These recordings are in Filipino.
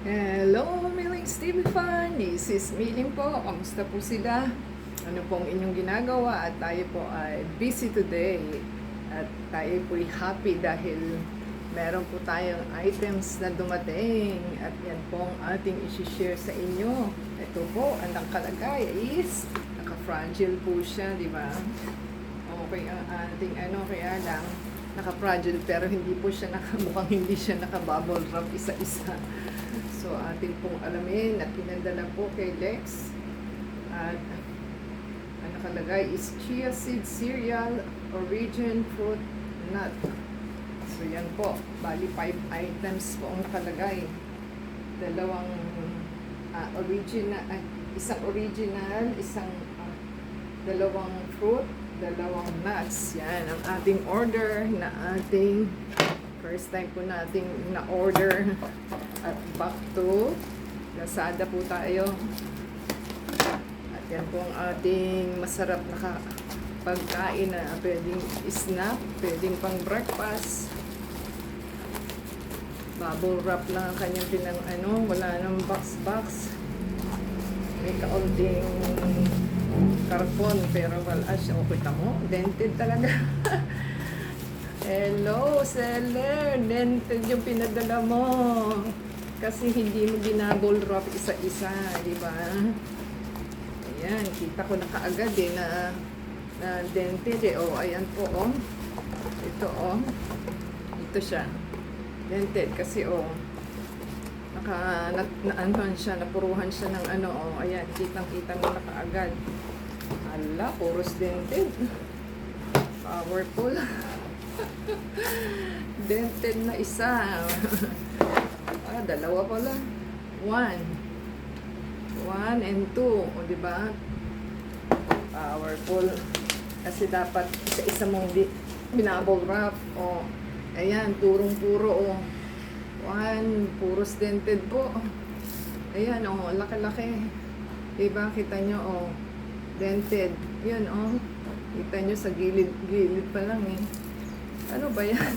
Hello, Miling Stevie Fan! This is Miling po. Kamusta po sila? Ano pong inyong ginagawa? At tayo po ay busy today. At tayo po ay happy dahil meron po tayong items na dumating. At yan po ang ating isi-share sa inyo. Ito po, ang nakalagay is naka-fragile po siya, di ba? Okay, ang ating kaya lang naka-fragile pero hindi po siya mukhang hindi siya naka-bubble wrap isa-isa. So, ating pong alamin at pinadala po kay Lex. At ang nakalagay is chia seed cereal, origin fruit nut. So, yan po. Bali, 5 items po ang nakalagay. Dalawang isang original, dalawang fruit, dalawang nuts. Yan ang ating order na ating first time po nating na-order. At back to Lazada po tayo. At yan po ang ating masarap na pagkain na pwedeng snack, pwedeng pang breakfast. Bubble wrap lang ang kanyang wala nang box. May kaunting karton pero wala siya. O, kita mo, dented talaga. Hello, seller. Dented yung pinadala mo. Kasi hindi mo ginabol wrap isa-isa, di ba? Ayan, kita ko na kaagad na dented eh. Oh, ayan po, oh. Ito, oh. Ito siya. Dented kasi, oh. Napuruhan siya ng oh. Ayan, kitang-kita mo na kaagad. Hala, puros dented. Powerful. Dented na isa. Dalawa pala. 1 and 2. O, diba? Powerful. Kasi dapat isa-isa mong binabble wrap. O, ayan, turong-puro. O. 1, puros dented po. Ayan, o, laki-laki. Diba? Kita nyo, o. Dented. Yan, o. Kita nyo sa gilid pa lang, eh. Ano ba yan?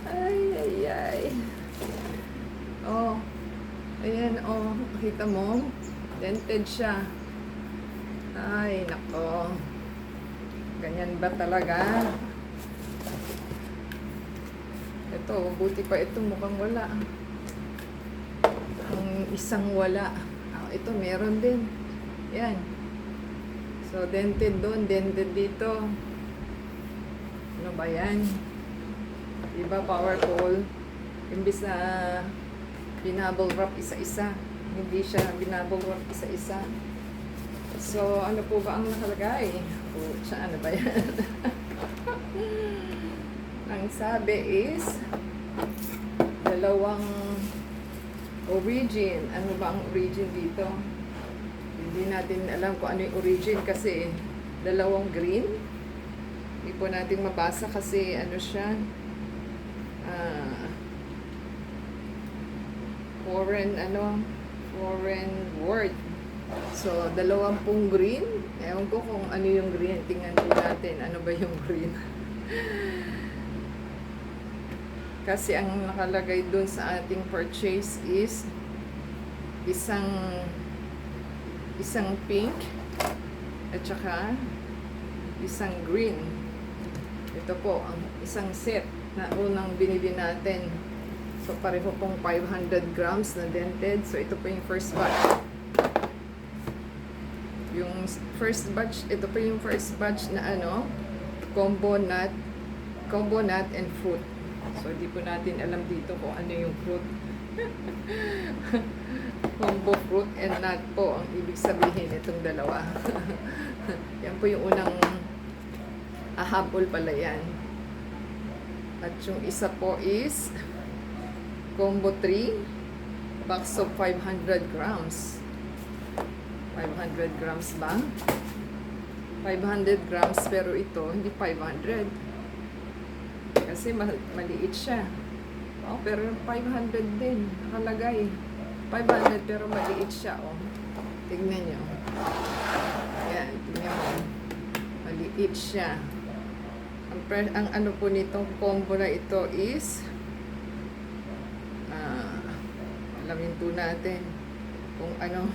Ay. Oh. Ayan, oh. Kita mo? Dented siya. Ay, nako. Ganyan ba talaga? Ito, buti pa ito. Mukhang wala. Ang isang wala. Ito, meron din. Yan. So, dented doon, dented dito. Ano ba yan? Diba powerful? Imbis na binabble wrap isa-isa, hindi siya binabble wrap isa-isa. So, ano po ba ang nakalagay? Ano ba yan? Ang sabi is dalawang origin. Ano ba ang origin dito? Hindi natin alam kung ano yung origin kasi dalawang green. Hindi po natin mabasa kasi siya foreign word. So, 20 green. Ewan ko kung ano yung green. Tingnan po natin. Ano ba yung green? Kasi ang nakalagay dun sa ating purchase is isang pink at saka isang green. Ito po, ang isang set na unang binili natin. So, pareho pong 500 grams na dented. So, ito po yung first batch. Ito po yung first batch na combo nut and fruit. So, di po natin alam dito kung ano yung fruit. Combo fruit and nut po ang ibig sabihin itong dalawa. Yan po yung unang habol pala yan. At yung isa po is combo 3 box of 500 grams. 500 grams ba? 500 grams pero ito hindi 500. Kasi maliit siya. Oh, pero 500 din nakalagay. 500 pero maliit siya, oh. Tignan nyo. Ayan, tignan mo. Maliit siya. Ang ano po nitong combo na ito is Alamin po natin kung ano.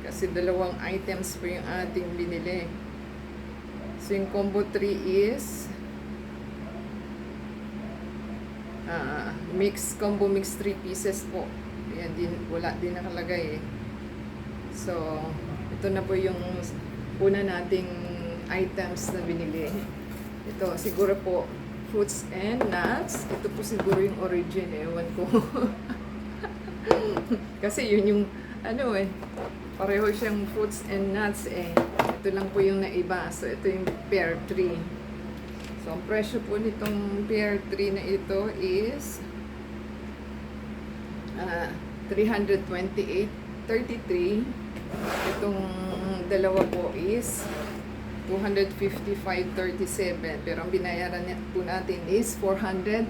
Kasi dalawang items po yung ating binili. So yung combo 3 is combo mix 3 pieces po. Ayan din, wala din nakalagay eh. So ito na po yung una nating items na binili. Ito siguro po fruits and nuts. Ito po siguro yung origin eh. Ewan ko. Kasi yun yung ano eh, pareho siyang fruits and nuts eh. Ito lang po yung naiba. So ito yung pear tree. So ang presyo po nitong pear tree na ito is 328.33. Itong dalawa po is 255.37. Pero ang binayaran po natin is 489.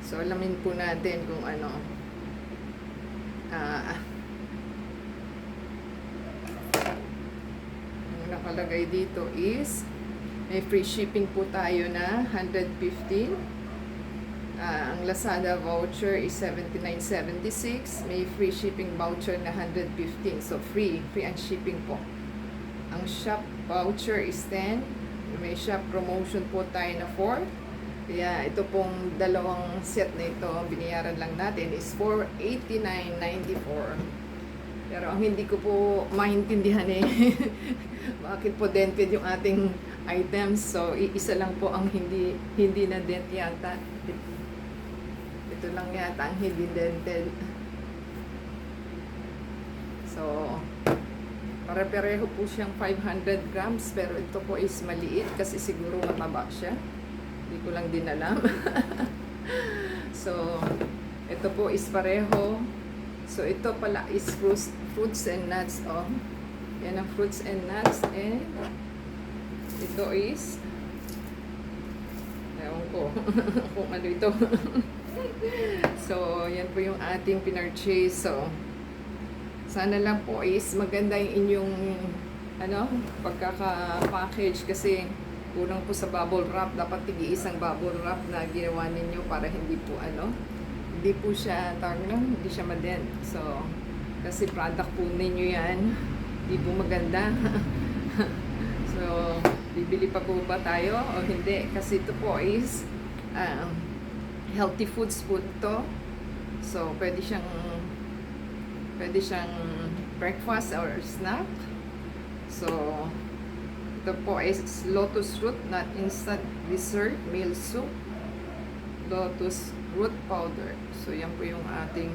So alamin po natin kung ano. Ang nakalagay dito is may free shipping po tayo na 115. Ang Lazada voucher is 79.76. May free shipping voucher na 115. So free and shipping po. Ang shop voucher is 10. May shop promotion po tayo na 4. Kaya ito pong dalawang set na ito, binayaran lang natin is 489.94. Pero ang hindi ko po maintindihan eh, bakit po dented yung ating items. So isa lang po ang hindi na dent yata. Ito lang yata ang hindi dented. So pare-pareho po siyang 500 grams, pero ito po is maliit kasi siguro mataba siya. Hindi ko lang din alam. So ito po is pareho. So ito pala is fruits and nuts. Oh, yan ang fruits and nuts. And ito is, ewan ko kung ano ito. So yan po yung ating pinurchase. So sana lang po is maganda yung inyong pagkaka-package, kasi kulang po sa bubble wrap. Dapat tig-iisang bubble wrap na ginawa ninyo para hindi po hindi po siya hindi siya madent. So kasi product po ninyo yan, hindi po maganda. So bibili pa po ba tayo o hindi? Kasi ito po is healthy foods po ito. So pwede siyang breakfast or snack. So ito po is lotus root, not instant dessert, meal soup, lotus root powder. So yan po yung ating,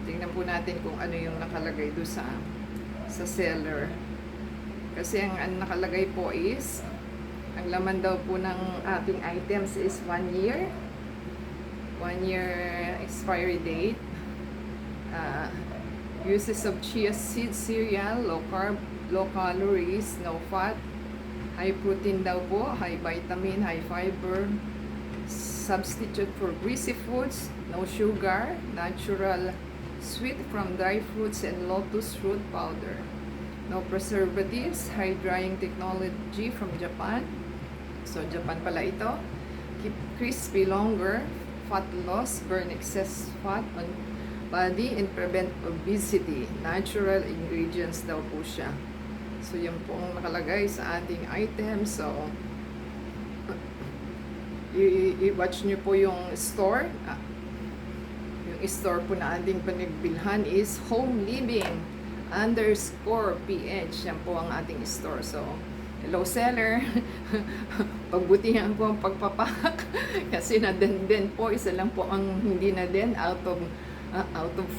tingnan po natin kung ano yung nakalagay doon sa seller. Kasi ang nakalagay po is, ang laman daw po ng ating items is 1 year. 1 year expiry date. Uses of chia seed cereal, low carb, low calories, no fat, high protein daw po, high vitamin, high fiber, substitute for greasy foods, no sugar, natural sweet from dry fruits and lotus root powder, no preservatives, high drying technology from Japan. So Japan pala ito. Keep crispy longer, fat loss, burn excess fat on body and prevent obesity. Natural ingredients daw po siya. So yan po ang nakalagay sa ating item. So i-watch nyo po yung store. Yung store po na ating panagbilhan is Home Living _PH. Yan po ang ating store. So hello seller. Pagbutihan po ang pagpapak. Kasi na-den po. Isa lang po ang hindi na-den out of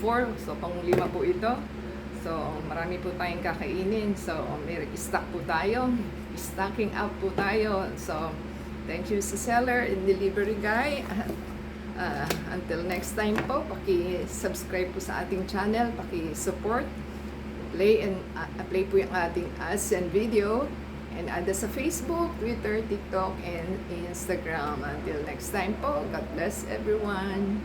4. So pang 5 po ito. So marami po tayong kakainin. So may stock po tayo. Stocking up po tayo. So thank you sa seller and delivery guy. Until next time po, paki-subscribe po sa ating channel, paki-support, play po yung ating ads and video, and add us sa Facebook, Twitter, TikTok, and Instagram. Until next time po, God bless everyone.